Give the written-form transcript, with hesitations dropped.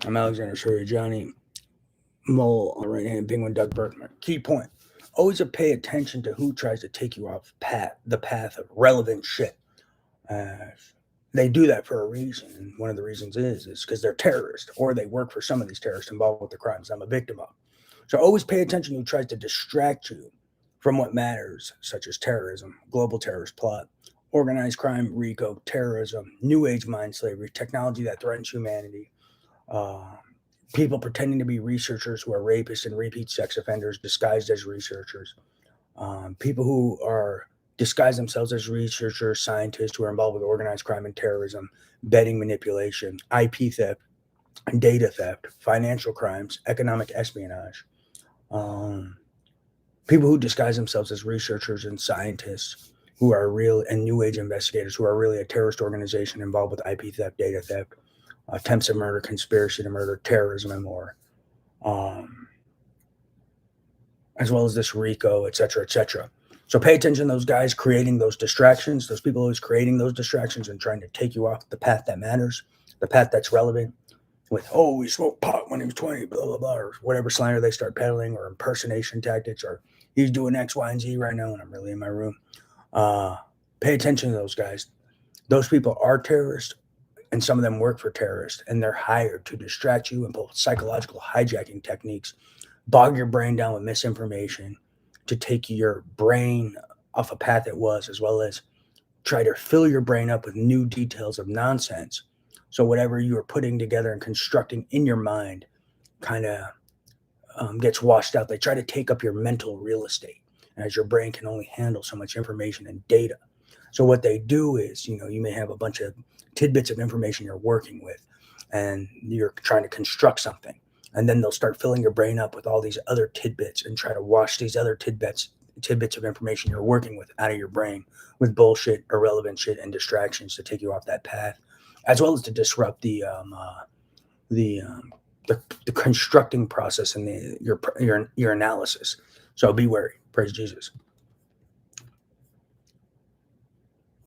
I'm Alexander Surya, Johnny Mole on right hand, Penguin, Doug Berkman. Key point: always pay attention to who tries to take you off the path of relevant shit. Uh, they do that for a reason, and one of the reasons is because they're terrorists or they work for some of these terrorists involved with the crimes I'm a victim of. So always pay attention to who tries to distract you from what matters, such as terrorism, global terrorist plot, organized crime, RICO, terrorism, new age mind slavery, technology that threatens humanity, uh, people pretending to be researchers who are rapists and repeat sex offenders disguised as researchers, people who are disguise themselves as researchers, scientists who are involved with organized crime and terrorism, betting manipulation, IP theft, data theft, financial crimes, economic espionage, um, people who disguise themselves as researchers and scientists who are real and new age investigators who are really a terrorist organization involved with IP theft, data theft, attempts of murder, conspiracy to murder, terrorism, and more, um, as well as this RICO, et cetera, et cetera. So pay attention to those guys creating those distractions, those people always creating those distractions and trying to take you off the path that matters, the path that's relevant. With, oh, we smoked pot when he was 20, blah, blah, blah, or whatever slander they start peddling, or impersonation tactics, or he's doing X, Y, and Z right now, and I'm really in my room. Uh, Pay attention to those guys. Those people are terrorists, and some of them work for terrorists, and they're hired to distract you and pull psychological hijacking techniques, bog your brain down with misinformation, to take your brain off a path it was, as well as try to fill your brain up with new details of nonsense. So whatever you are putting together and constructing in your mind kind of gets washed out. They try to take up your mental real estate, as your brain can only handle so much information and data. So what they do is, you may have a bunch of tidbits of information you're working with, and you're trying to construct something, and then they'll start filling your brain up with all these other tidbits and try to wash these other tidbits of information you're working with out of your brain with bullshit, irrelevant shit, and distractions to take you off that path, as well as to disrupt the um, the constructing process and your analysis. So be wary. Praise Jesus.